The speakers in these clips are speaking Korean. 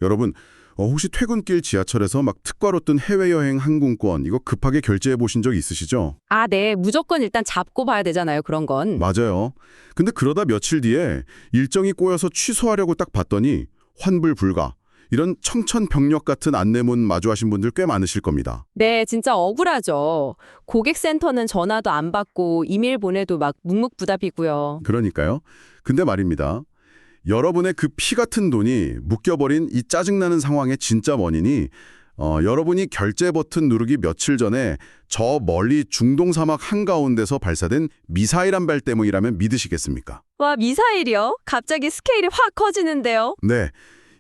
여러분, 혹시 퇴근길 지하철에서 막 특가로 뜬 해외여행 항공권 이거 급하게 결제해 보신 적 있으시죠? 아, 네. 무조건 일단 잡고 봐야 되잖아요, 그런 건. 맞아요. 근데 그러다 며칠 뒤에 일정이 꼬여서 취소하려고 딱 봤더니 환불 불가. 이런 청천벽력 같은 안내문 마주하신 분들 꽤 많으실 겁니다. 네, 진짜 억울하죠. 고객센터는 전화도 안 받고 이메일 보내도 막 묵묵부답이고요. 그러니까요. 근데 말입니다. 여러분의 그 피 같은 돈이 묶여버린 이 짜증나는 상황의 진짜 원인이 여러분이 결제 버튼 누르기 며칠 전에 저 멀리 중동 사막 한가운데서 발사된 미사일 한 발 때문이라면 믿으시겠습니까? 와, 미사일이요? 갑자기 스케일이 확 커지는데요. 네.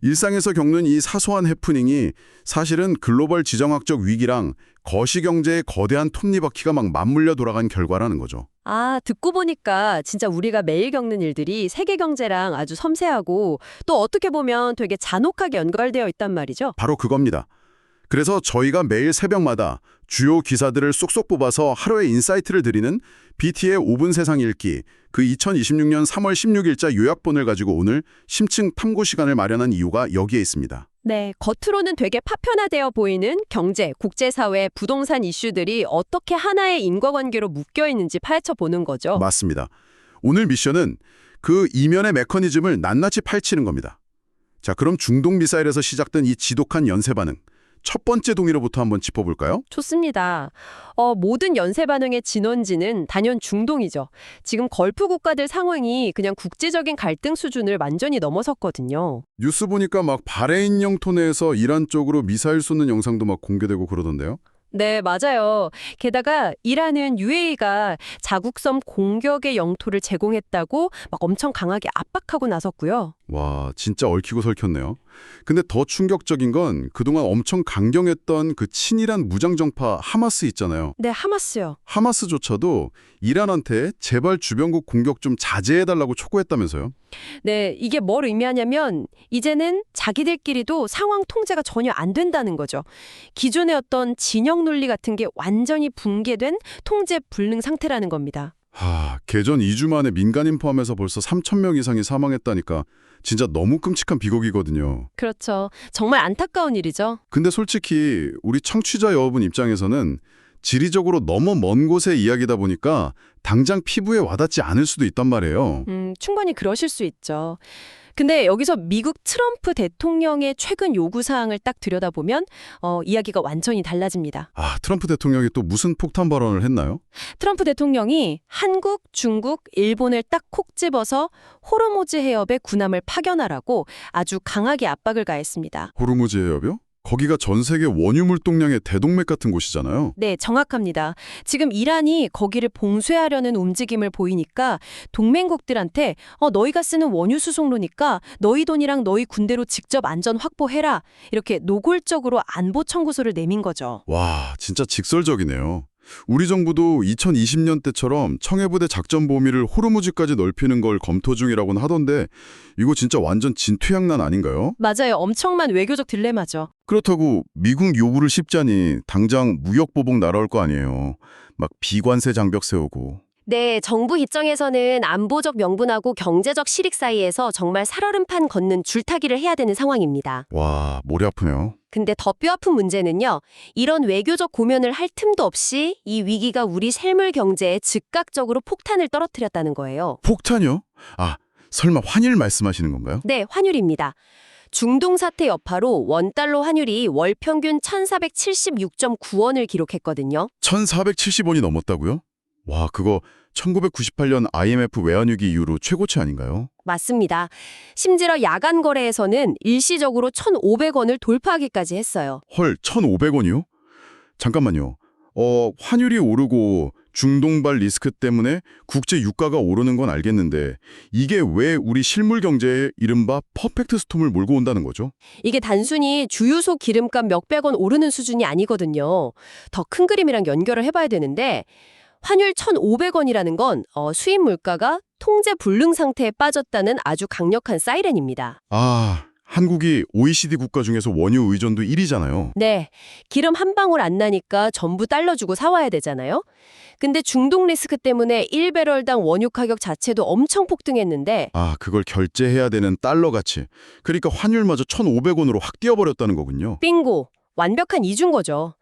일상에서 겪는 이 사소한 해프닝이 사실은 글로벌 지정학적 위기랑 거시경제의 거대한 톱니바퀴가 막 맞물려 돌아간 결과라는 거죠. 아, 듣고 보니까 진짜 우리가 매일 겪는 일들이 세계 경제랑 아주 섬세하고 또 어떻게 보면 되게 잔혹하게 연결되어 있단 말이죠. 바로 그겁니다. 그래서 저희가 매일 새벽마다 주요 기사들을 쏙쏙 뽑아서 하루의 인사이트를 드리는 BT의 5분 세상 읽기, 그 2026년 3월 16일자 요약본을 가지고 오늘 심층 탐구 시간을 마련한 이유가 여기에 있습니다. 네, 겉으로는 되게 파편화되어 보이는 경제, 국제사회, 부동산 이슈들이 어떻게 하나의 인과관계로 묶여 있는지 파헤쳐 보는 거죠. 맞습니다. 오늘 미션은 그 이면의 메커니즘을 낱낱이 파헤치는 겁니다. 자, 그럼 중동 미사일에서 시작된 이 지독한 연쇄 반응, 첫 번째 동의로부터 한번 짚어볼까요? 좋습니다. 모든 연쇄 반응의 진원지는 단연 중동이죠. 지금 걸프 국가들 상황이 그냥 국제적인 갈등 수준을 완전히 넘어섰거든요. 뉴스 보니까 막 바레인 영토 내에서 이란 쪽으로 미사일 쏘는 영상도 막 공개되고 그러던데요? 네, 맞아요. 게다가 이란은 UAE가 자국섬 공격의 영토를 제공했다고 막 엄청 강하게 압박하고 나섰고요. 와, 진짜 얽히고 설켰네요. 근데 더 충격적인 건 그동안 엄청 강경했던 그 친이란 무장정파 하마스 있잖아요. 네, 하마스요. 하마스조차도 이란한테 제발 주변국 공격 좀 자제해달라고 촉구했다면서요? 네, 이게 뭘 의미하냐면 이제는 자기들끼리도 상황 통제가 전혀 안 된다는 거죠. 기존의 어떤 진영 논리 같은 게 완전히 붕괴된 통제 불능 상태라는 겁니다. 개전 2주 만에 민간인 포함해서 벌써 3,000명 이상이 사망했다니까 진짜 너무 끔찍한 비극이거든요. 그렇죠. 정말 안타까운 일이죠. 근데 솔직히 우리 청취자 여러분 입장에서는 지리적으로 너무 먼 곳의 이야기다 보니까 당장 피부에 와닿지 않을 수도 있단 말이에요. 충분히 그러실 수 있죠. 근데 여기서 미국 트럼프 대통령의 최근 요구사항을 딱 들여다보면 이야기가 완전히 달라집니다. 트럼프 대통령이 또 무슨 폭탄 발언을 했나요? 트럼프 대통령이 한국, 중국, 일본을 딱 콕 집어서 호르무즈 해협에 군함을 파견하라고 아주 강하게 압박을 가했습니다. 호르무즈 해협이요? 거기가 전 세계 원유 물동량의 대동맥 같은 곳이잖아요. 네, 정확합니다. 지금 이란이 거기를 봉쇄하려는 움직임을 보이니까 동맹국들한테 너희가 쓰는 원유 수송로니까 너희 돈이랑 너희 군대로 직접 안전 확보해라. 이렇게 노골적으로 안보 청구서를 내민 거죠. 와, 진짜 직설적이네요. 우리 정부도 2020년 때처럼 청해부대 작전 범위를 호르무즈까지 넓히는 걸 검토 중이라고는 하던데 이거 진짜 완전 진퇴양난 아닌가요? 맞아요. 엄청난 외교적 딜레마죠. 그렇다고 미국 요구를 씹자니 당장 무역보복 날아올 거 아니에요. 막 비관세 장벽 세우고. 네, 정부 입장에서는 안보적 명분하고 경제적 실익 사이에서 정말 살얼음판 걷는 줄타기를 해야 되는 상황입니다. 와, 머리 아프네요. 근데 더 뼈아픈 문제는요. 이런 외교적 고면을 할 틈도 없이 이 위기가 우리 셀물 경제에 즉각적으로 폭탄을 떨어뜨렸다는 거예요. 폭탄이요? 설마 환율 말씀하시는 건가요? 네, 환율입니다. 중동 사태 여파로 원달러 환율이 월 평균 1,476.9원을 기록했거든요. 1,470원이 넘었다고요? 와, 그거 1998년 IMF 외환위기 이후로 최고치 아닌가요? 맞습니다. 심지어 야간 거래에서는 일시적으로 1,500원을 돌파하기까지 했어요. 헐, 1,500원이요? 잠깐만요. 환율이 오르고 중동발 리스크 때문에 국제 유가가 오르는 건 알겠는데 이게 왜 우리 실물 경제에 이른바 퍼펙트 스톰을 몰고 온다는 거죠? 이게 단순히 주유소 기름값 몇백 원 오르는 수준이 아니거든요. 더 큰 그림이랑 연결을 해봐야 되는데 환율 1,500원이라는 건 수입 물가가 통제 불능 상태에 빠졌다는 아주 강력한 사이렌입니다. 한국이 OECD 국가 중에서 원유 의존도 1위잖아요. 네, 기름 한 방울 안 나니까 전부 달러 주고 사와야 되잖아요. 근데 중동 리스크 때문에 1배럴당 원유 가격 자체도 엄청 폭등했는데 아, 그걸 결제해야 되는 달러 가치. 그러니까 환율마저 1,500원으로 확 뛰어버렸다는 거군요. 빙고! 완벽한 이중 거죠.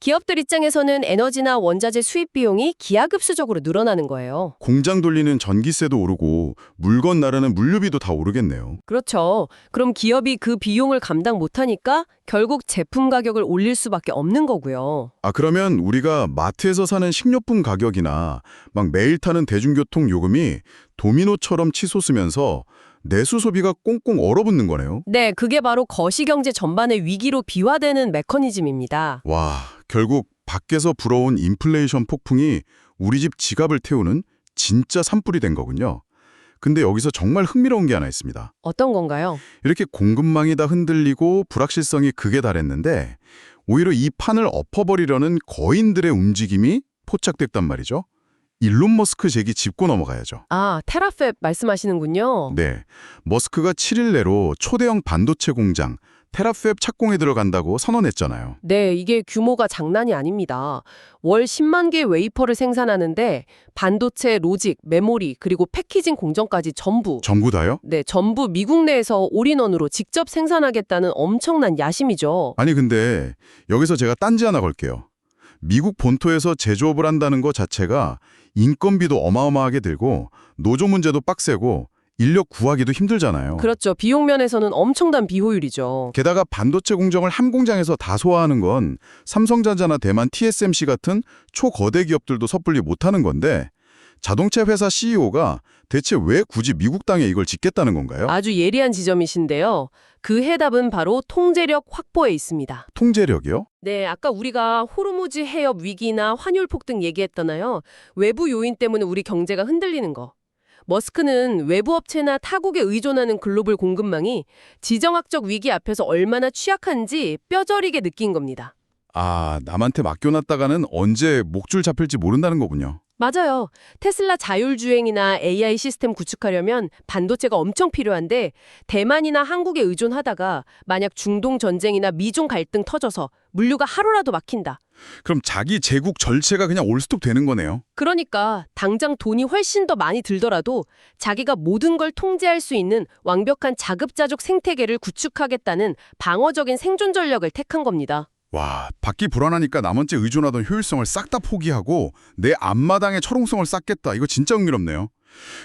기업들 입장에서는 에너지나 원자재 수입 비용이 기하급수적으로 늘어나는 거예요. 공장 돌리는 전기세도 오르고 물건 나르는 물류비도 다 오르겠네요. 그렇죠. 그럼 기업이 그 비용을 감당 못하니까 결국 제품 가격을 올릴 수밖에 없는 거고요. 아, 그러면 우리가 마트에서 사는 식료품 가격이나 막 매일 타는 대중교통 요금이 도미노처럼 치솟으면서 내수 소비가 꽁꽁 얼어붙는 거네요. 네, 그게 바로 거시경제 전반의 위기로 비화되는 메커니즘입니다. 와, 결국 밖에서 불어온 인플레이션 폭풍이 우리 집 지갑을 태우는 진짜 산불이 된 거군요. 근데 여기서 정말 흥미로운 게 하나 있습니다. 어떤 건가요? 이렇게 공급망이 다 흔들리고 불확실성이 극에 달했는데 오히려 이 판을 엎어버리려는 거인들의 움직임이 포착됐단 말이죠. 일론 머스크 제기 짚고 넘어가야죠. 아, 테라팹 말씀하시는군요. 네, 머스크가 7일 내로 초대형 반도체 공장 테라팹 착공에 들어간다고 선언했잖아요. 네, 이게 규모가 장난이 아닙니다. 월 10만 개의 웨이퍼를 생산하는데 반도체, 로직, 메모리, 그리고 패키징 공정까지 전부 전부 다요? 네, 전부 미국 내에서 올인원으로 직접 생산하겠다는 엄청난 야심이죠. 아니 근데 여기서 제가 딴지 하나 걸게요. 미국 본토에서 제조업을 한다는 것 자체가 인건비도 어마어마하게 들고 노조 문제도 빡세고 인력 구하기도 힘들잖아요. 그렇죠. 비용 면에서는 엄청난 비효율이죠. 게다가 반도체 공정을 한 공장에서 다 소화하는 건 삼성전자나 대만 TSMC 같은 초거대 기업들도 섣불리 못하는 건데 자동차 회사 CEO가 대체 왜 굳이 미국 땅에 이걸 짓겠다는 건가요? 아주 예리한 지점이신데요. 그 해답은 바로 통제력 확보에 있습니다. 통제력이요? 네, 아까 우리가 호르무즈 해협 위기나 환율 폭등 얘기했잖아요. 외부 요인 때문에 우리 경제가 흔들리는 거. 머스크는 외부 업체나 타국에 의존하는 글로벌 공급망이 지정학적 위기 앞에서 얼마나 취약한지 뼈저리게 느낀 겁니다. 아, 남한테 맡겨놨다가는 언제 목줄 잡힐지 모른다는 거군요. 맞아요. 테슬라 자율주행이나 AI 시스템 구축하려면 반도체가 엄청 필요한데 대만이나 한국에 의존하다가 만약 중동 전쟁이나 미중 갈등 터져서 물류가 하루라도 막힌다. 그럼 자기 제국 절체가 그냥 올스톱 되는 거네요. 그러니까 당장 돈이 훨씬 더 많이 들더라도 자기가 모든 걸 통제할 수 있는 완벽한 자급자족 생태계를 구축하겠다는 방어적인 생존 전략을 택한 겁니다. 와, 받기 불안하니까 남한테 의존하던 효율성을 싹 다 포기하고 내 앞마당에 철옹성을 쌓겠다. 이거 진짜 흥미롭네요.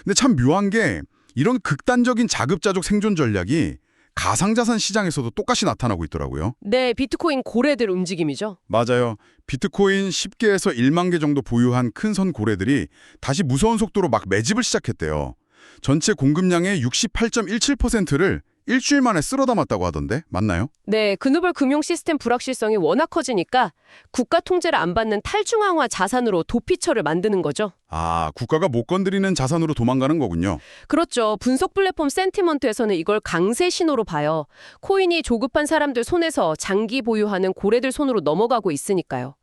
근데 참 묘한 게 이런 극단적인 자급자족 생존 전략이 가상자산 시장에서도 똑같이 나타나고 있더라고요. 네, 비트코인 고래들 움직임이죠. 맞아요. 비트코인 10개에서 1만 개 정도 보유한 큰 선 고래들이 다시 무서운 속도로 막 매집을 시작했대요. 전체 공급량의 68.17%를 일주일 만에 쓸어 담았다고 하던데 맞나요? 네, 글로벌 금융 시스템 불확실성이 워낙 커지니까 국가 통제를 안 받는 탈중앙화 자산으로 도피처를 만드는 거죠. 아, 국가가 못 건드리는 자산으로 도망가는 거군요. 그렇죠. 분석 플랫폼 센티먼트에서는 이걸 강세 신호로 봐요. 코인이 조급한 사람들 손에서 장기 보유하는 고래들 손으로 넘어가고 있으니까요.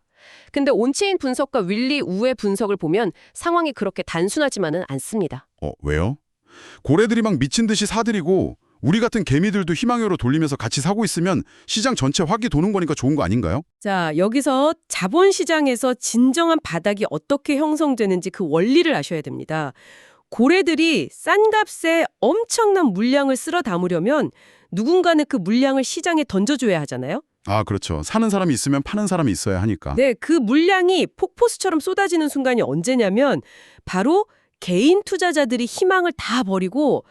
근데 온체인 분석과 윌리 우의 분석을 보면 상황이 그렇게 단순하지만은 않습니다. 왜요? 고래들이 막 미친 듯이 사들이고 우리 같은 개미들도 희망으로 돌리면서 같이 사고 있으면 시장 전체 확이 도는 거니까 좋은 거 아닌가요? 자, 여기서 자본시장에서 진정한 바닥이 어떻게 형성되는지 그 원리를 아셔야 됩니다. 고래들이 싼 값에 엄청난 물량을 쓸어 담으려면 누군가는 그 물량을 시장에 던져줘야 하잖아요. 아, 그렇죠. 사는 사람이 있으면 파는 사람이 있어야 하니까. 네, 그 물량이 폭포수처럼 쏟아지는 순간이 언제냐면 바로 개인 투자자들이 희망을 다 버리고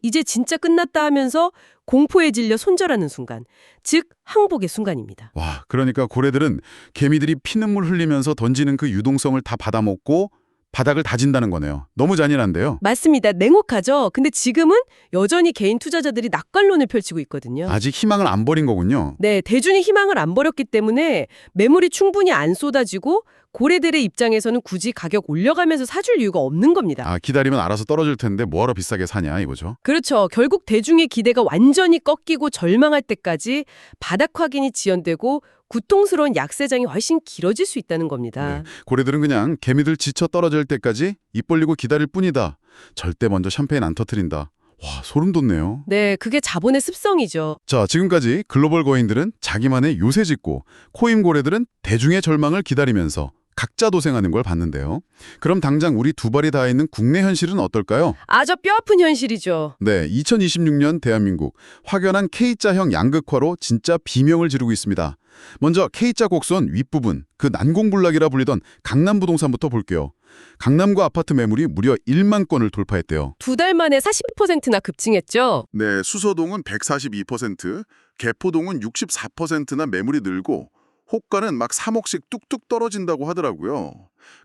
이제 진짜 끝났다 하면서 공포에 질려 손절하는 순간, 즉 항복의 순간입니다. 와, 그러니까 고래들은 개미들이 피눈물 흘리면서 던지는 그 유동성을 다 받아먹고 바닥을 다진다는 거네요. 너무 잔인한데요. 맞습니다. 냉혹하죠. 근데 지금은 여전히 개인 투자자들이 낙관론을 펼치고 있거든요. 아직 희망을 안 버린 거군요. 네, 대중이 희망을 안 버렸기 때문에 매물이 충분히 안 쏟아지고 고래들의 입장에서는 굳이 가격 올려가면서 사줄 이유가 없는 겁니다. 아, 기다리면 알아서 떨어질 텐데 뭐하러 비싸게 사냐 이거죠. 그렇죠. 결국 대중의 기대가 완전히 꺾이고 절망할 때까지 바닥 확인이 지연되고 고통스러운 약세장이 훨씬 길어질 수 있다는 겁니다. 네, 고래들은 그냥 개미들 지쳐 떨어질 때까지 입 벌리고 기다릴 뿐이다. 절대 먼저 샴페인 안 터트린다. 와, 소름 돋네요. 네, 그게 자본의 습성이죠. 자, 지금까지 글로벌 거인들은 자기만의 요새 짓고 코인 고래들은 대중의 절망을 기다리면서 각자 도생하는 걸 봤는데요. 그럼 당장 우리 두 발이 닿아 있는 국내 현실은 어떨까요? 아주 뼈아픈 현실이죠. 네, 2026년 대한민국 확연한 K자형 양극화로 진짜 비명을 지르고 있습니다. 먼저 K자 곡선 윗부분, 그 난공불락이라 불리던 강남부동산부터 볼게요. 강남구 아파트 매물이 무려 1만 건을 돌파했대요. 2달 만에 40%나 급증했죠. 네, 수서동은 142%, 개포동은 64%나 매물이 늘고 호가는 막 3억씩 뚝뚝 떨어진다고 하더라고요.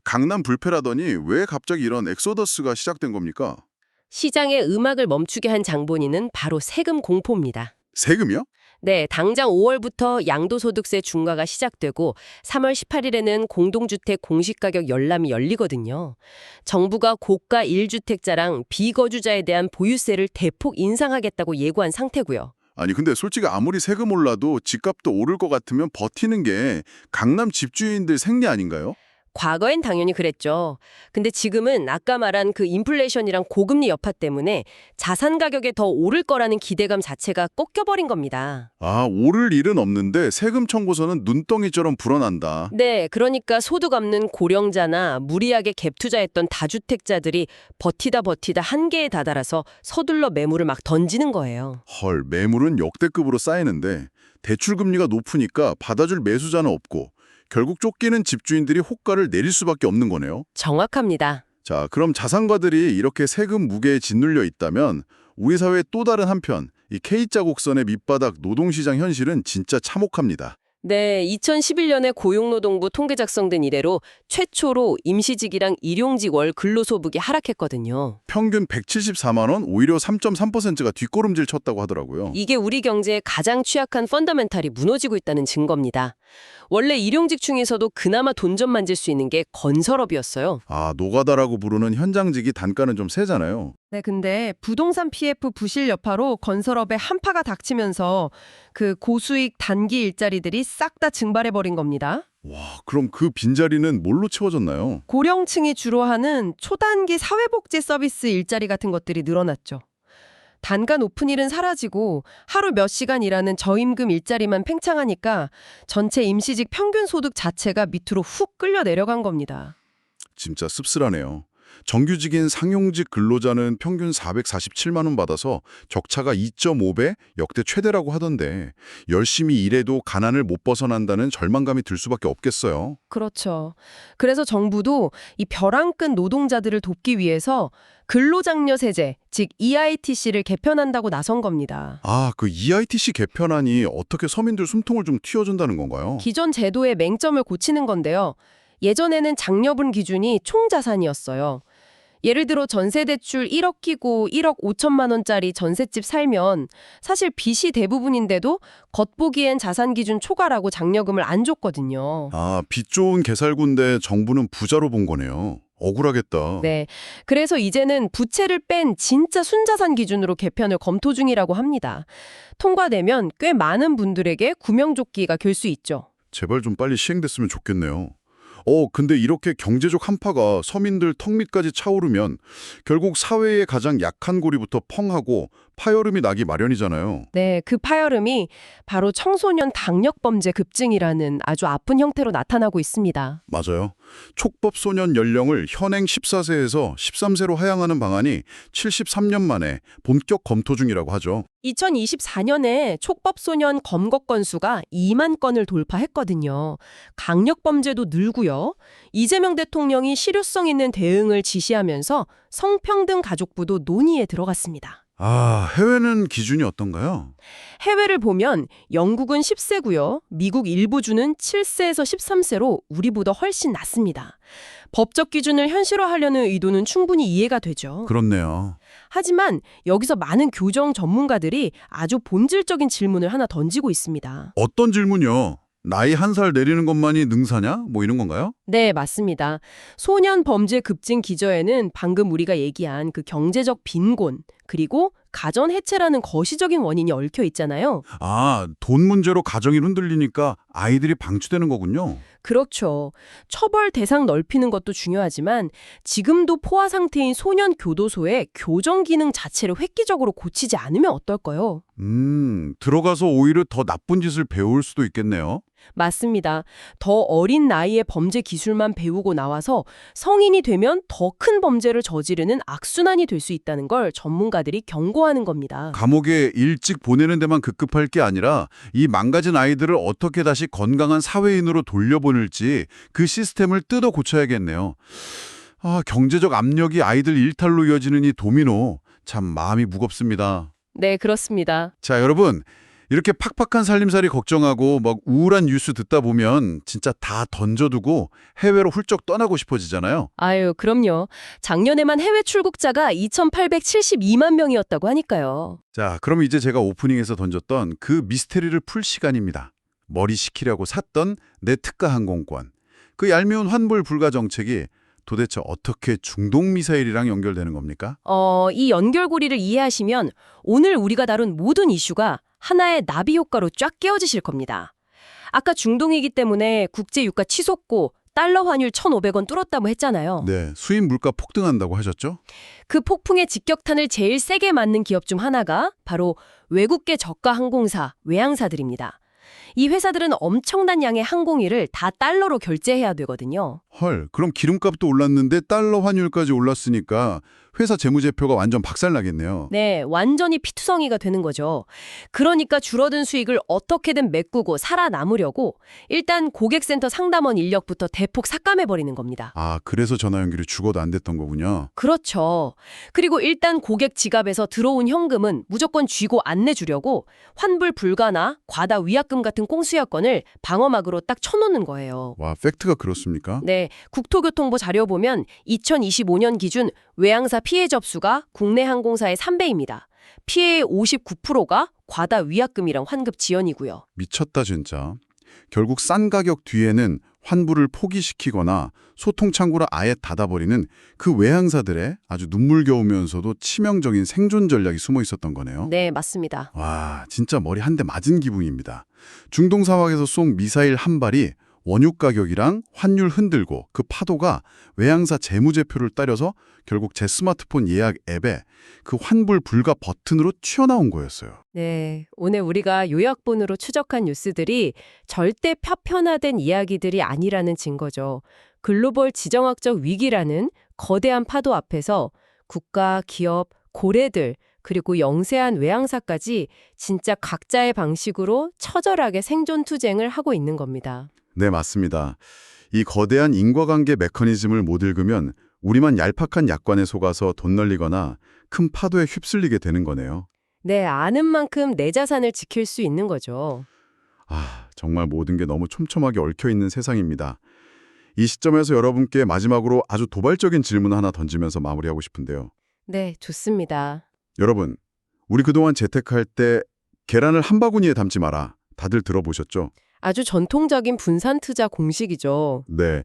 강남 불패라더니 왜 갑자기 이런 엑소더스가 시작된 겁니까? 시장의 음악을 멈추게 한 장본인은 바로 세금 공포입니다. 세금이요? 네, 당장 5월부터 양도소득세 중과가 시작되고 3월 18일에는 공동주택 공시가격 열람이 열리거든요. 정부가 고가 1주택자랑 비거주자에 대한 보유세를 대폭 인상하겠다고 예고한 상태고요. 아니 근데 솔직히 아무리 세금 올라도 집값도 오를 것 같으면 버티는 게 강남 집주인들 생리 아닌가요? 과거엔 당연히 그랬죠. 근데 지금은 아까 말한 그 인플레이션이랑 고금리 여파 때문에 자산 가격에 더 오를 거라는 기대감 자체가 꺾여버린 겁니다. 아, 오를 일은 없는데 세금 청구서는 눈덩이처럼 불어난다. 네, 그러니까 소득 없는 고령자나 무리하게 갭 투자했던 다주택자들이 버티다 한계에 다다라서 서둘러 매물을 막 던지는 거예요. 헐, 매물은 역대급으로 쌓이는데 대출금리가 높으니까 받아줄 매수자는 없고 결국 쫓기는 집주인들이 호가를 내릴 수밖에 없는 거네요. 정확합니다. 자, 그럼 자산가들이 이렇게 세금 무게에 짓눌려 있다면 우리 사회의 또 다른 한편, 이 K자 곡선의 밑바닥 노동시장 현실은 진짜 참혹합니다. 네, 2011년에 고용노동부 통계 작성된 이래로 최초로 임시직이랑 일용직 월 근로소득이 하락했거든요. 평균 174만 원, 오히려 3.3%가 뒷걸음질 쳤다고 하더라고요. 이게 우리 경제의 가장 취약한 펀더멘탈이 무너지고 있다는 증거입니다. 원래 일용직 중에서도 그나마 돈 좀 만질 수 있는 게 건설업이었어요. 아, 노가다라고 부르는 현장직이 단가는 좀 세잖아요. 네, 근데 부동산 PF 부실 여파로 건설업에 한파가 닥치면서 그 고수익 단기 일자리들이 싹 다 증발해버린 겁니다. 와, 그럼 그 빈자리는 뭘로 채워졌나요? 고령층이 주로 하는 초단기 사회복지 서비스 일자리 같은 것들이 늘어났죠. 단가 높은 일은 사라지고 하루 몇 시간 일하는 저임금 일자리만 팽창하니까 전체 임시직 평균 소득 자체가 밑으로 훅 끌려 내려간 겁니다. 진짜 씁쓸하네요. 정규직인 상용직 근로자는 평균 447만 원 받아서 적차가 2.5배 역대 최대라고 하던데 열심히 일해도 가난을 못 벗어난다는 절망감이 들 수밖에 없겠어요. 그렇죠. 그래서 정부도 이 벼랑 끝 노동자들을 돕기 위해서 근로장려세제, 즉 EITC를 개편한다고 나선 겁니다. 아, 그 EITC 개편안이 어떻게 서민들 숨통을 좀 틔워준다는 건가요? 기존 제도의 맹점을 고치는 건데요. 예전에는 장려분 기준이 총자산이었어요. 예를 들어 전세대출 1억 끼고 1억 5천만 원짜리 전셋집 살면 사실 빚이 대부분인데도 겉보기엔 자산 기준 초과라고 장려금을 안 줬거든요. 아, 빚 좋은 개살구인데 정부는 부자로 본 거네요. 억울하겠다. 네, 그래서 이제는 부채를 뺀 진짜 순자산 기준으로 개편을 검토 중이라고 합니다. 통과되면 꽤 많은 분들에게 구명조끼가 될 수 있죠. 제발 좀 빨리 시행됐으면 좋겠네요. 근데 이렇게 경제적 한파가 서민들 턱 밑까지 차오르면 결국 사회의 가장 약한 고리부터 펑하고 파열음이 나기 마련이잖아요. 네, 그 파열음이 바로 청소년 당력범죄 급증이라는 아주 아픈 형태로 나타나고 있습니다. 맞아요. 촉법 소년 연령을 현행 14세에서 13세로 하향하는 방안이 73년 만에 본격 검토 중이라고 하죠. 2024년에 촉법소년 검거 건수가 2만 건을 돌파했거든요. 강력범죄도 늘고요. 이재명 대통령이 실효성 있는 대응을 지시하면서 성평등 가족부도 논의에 들어갔습니다. 아, 해외는 기준이 어떤가요? 해외를 보면 영국은 10세고요. 미국 일부주는 7세에서 13세로 우리보다 훨씬 낮습니다. 법적 기준을 현실화하려는 의도는 충분히 이해가 되죠. 그렇네요. 하지만 여기서 많은 교정 전문가들이 아주 본질적인 질문을 하나 던지고 있습니다. 어떤 질문이요? 나이 1살 내리는 것만이 능사냐? 뭐 이런 건가요? 네, 맞습니다. 소년 범죄 급증 기저에는 방금 우리가 얘기한 그 경제적 빈곤, 그리고 가전 해체라는 거시적인 원인이 얽혀 있잖아요. 아, 돈 문제로 가정이 흔들리니까 아이들이 방치되는 거군요. 그렇죠. 처벌 대상 넓히는 것도 중요하지만 지금도 포화 상태인 소년 교도소의 교정 기능 자체를 획기적으로 고치지 않으면 어떨까요? 들어가서 오히려 더 나쁜 짓을 배울 수도 있겠네요. 맞습니다. 더 어린 나이에 범죄 기술만 배우고 나와서 성인이 되면 더 큰 범죄를 저지르는 악순환이 될 수 있다는 걸 전문가들이 경고하는 겁니다. 감옥에 일찍 보내는 데만 급급할 게 아니라 이 망가진 아이들을 어떻게 다시 건강한 사회인으로 돌려보낼지 그 시스템을 뜯어 고쳐야겠네요. 아, 경제적 압력이 아이들 일탈로 이어지는 이 도미노, 참 마음이 무겁습니다. 네, 그렇습니다. 자, 여러분. 이렇게 팍팍한 살림살이 걱정하고 막 우울한 뉴스 듣다 보면 진짜 다 던져두고 해외로 훌쩍 떠나고 싶어지잖아요. 아유, 그럼요. 작년에만 해외 출국자가 2,872만 명이었다고 하니까요. 자, 그럼 이제 제가 오프닝에서 던졌던 그 미스테리를 풀 시간입니다. 머리 식히려고 샀던 내 특가 항공권. 그 얄미운 환불 불가 정책이 도대체 어떻게 중동 미사일이랑 연결되는 겁니까? 이 연결고리를 이해하시면 오늘 우리가 다룬 모든 이슈가 하나의 나비 효과로 쫙 깨어지실 겁니다. 아까 중동이기 때문에 국제 유가 치솟고 달러 환율 1,500원 뚫었다고 했잖아요. 네, 수입 물가 폭등한다고 하셨죠? 그 폭풍의 직격탄을 제일 세게 맞는 기업 중 하나가 바로 외국계 저가 항공사, 외항사들입니다. 이 회사들은 엄청난 양의 항공일을 다 달러로 결제해야 되거든요. 헐, 그럼 기름값도 올랐는데 달러 환율까지 올랐으니까 회사 재무제표가 완전 박살나겠네요. 네, 완전히 피투성이가 되는 거죠. 그러니까 줄어든 수익을 어떻게든 메꾸고 살아남으려고 일단 고객센터 상담원 인력부터 대폭 삭감해버리는 겁니다. 아, 그래서 전화 연결이 죽어도 안 됐던 거군요. 그렇죠. 그리고 일단 고객 지갑에서 들어온 현금은 무조건 쥐고 안 내주려고 환불 불가나 과다 위약금 같은 꽁수여건을 방어막으로 딱 쳐놓는 거예요. 와, 팩트가 그렇습니까? 네, 국토교통부 자료 보면 2025년 기준 외항사 피해 접수가 국내 항공사의 3배입니다. 피해의 59%가 과다 위약금이랑 환급 지연이고요. 미쳤다 진짜. 결국 싼 가격 뒤에는 환불을 포기시키거나 소통 창구를 아예 닫아버리는 그 외항사들의 아주 눈물겨우면서도 치명적인 생존 전략이 숨어 있었던 거네요. 네, 맞습니다. 와, 진짜 머리 한 대 맞은 기분입니다. 중동 사막에서 쏜 미사일 한 발이 원유 가격이랑 환율 흔들고 그 파도가 외항사 재무제표를 따려서 결국 제 스마트폰 예약 앱에 그 환불 불가 버튼으로 튀어나온 거였어요. 네, 오늘 우리가 요약본으로 추적한 뉴스들이 절대 편편화된 이야기들이 아니라는 증거죠. 글로벌 지정학적 위기라는 거대한 파도 앞에서 국가, 기업, 고래들, 그리고 영세한 외항사까지 진짜 각자의 방식으로 처절하게 생존 투쟁을 하고 있는 겁니다. 네, 맞습니다. 이 거대한 인과관계 메커니즘을 못 읽으면 우리만 얄팍한 약관에 속아서 돈 날리거나 큰 파도에 휩쓸리게 되는 거네요. 네, 아는 만큼 내 자산을 지킬 수 있는 거죠. 아, 정말 모든 게 너무 촘촘하게 얽혀있는 세상입니다. 이 시점에서 여러분께 마지막으로 아주 도발적인 질문 하나 던지면서 마무리하고 싶은데요. 네, 좋습니다. 여러분, 우리 그동안 재테크할 때 계란을 한 바구니에 담지 마라. 다들 들어보셨죠? 아주 전통적인 분산 투자 공식이죠. 네.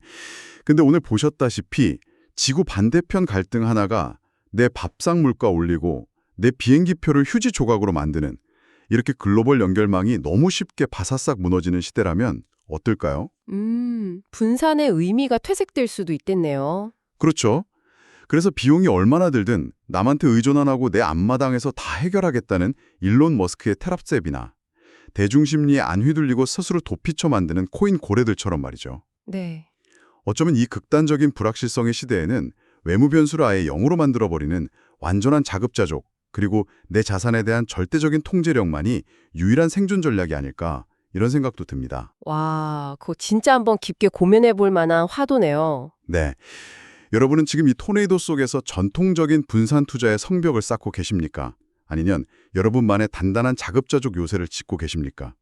근데 오늘 보셨다시피 지구 반대편 갈등 하나가 내 밥상 물가 올리고 내 비행기표를 휴지 조각으로 만드는 이렇게 글로벌 연결망이 너무 쉽게 바사삭 무너지는 시대라면 어떨까요? 분산의 의미가 퇴색될 수도 있겠네요. 그렇죠. 그래서 비용이 얼마나 들든 남한테 의존 안 하고 내 앞마당에서 다 해결하겠다는 일론 머스크의 테랍셉이나 대중심리에 안 휘둘리고 스스로 도피처 만드는 코인 고래들처럼 말이죠. 네. 어쩌면 이 극단적인 불확실성의 시대에는 외무 변수를 아예 0으로 만들어버리는 완전한 자급자족, 그리고 내 자산에 대한 절대적인 통제력만이 유일한 생존 전략이 아닐까 이런 생각도 듭니다. 와, 그거 진짜 한번 깊게 고민해 볼 만한 화두네요. 네. 여러분은 지금 이 토네이도 속에서 전통적인 분산 투자의 성벽을 쌓고 계십니까? 아니면 여러분만의 단단한 자급자족 요새를 짓고 계십니까?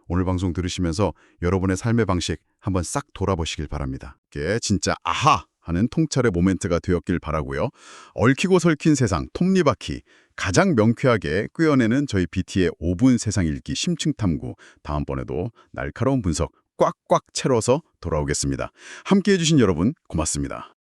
오늘 방송 들으시면서 여러분의 삶의 방식 한번 싹 돌아보시길 바랍니다. 이게 진짜 아하! 하는 통찰의 모멘트가 되었길 바라고요. 얽히고 설킨 세상 톱니바퀴 가장 명쾌하게 꿰어내는 저희 BT의 5분 세상 읽기 심층 탐구 다음번에도 날카로운 분석 꽉꽉 채워서 돌아오겠습니다. 함께해 주신 여러분 고맙습니다.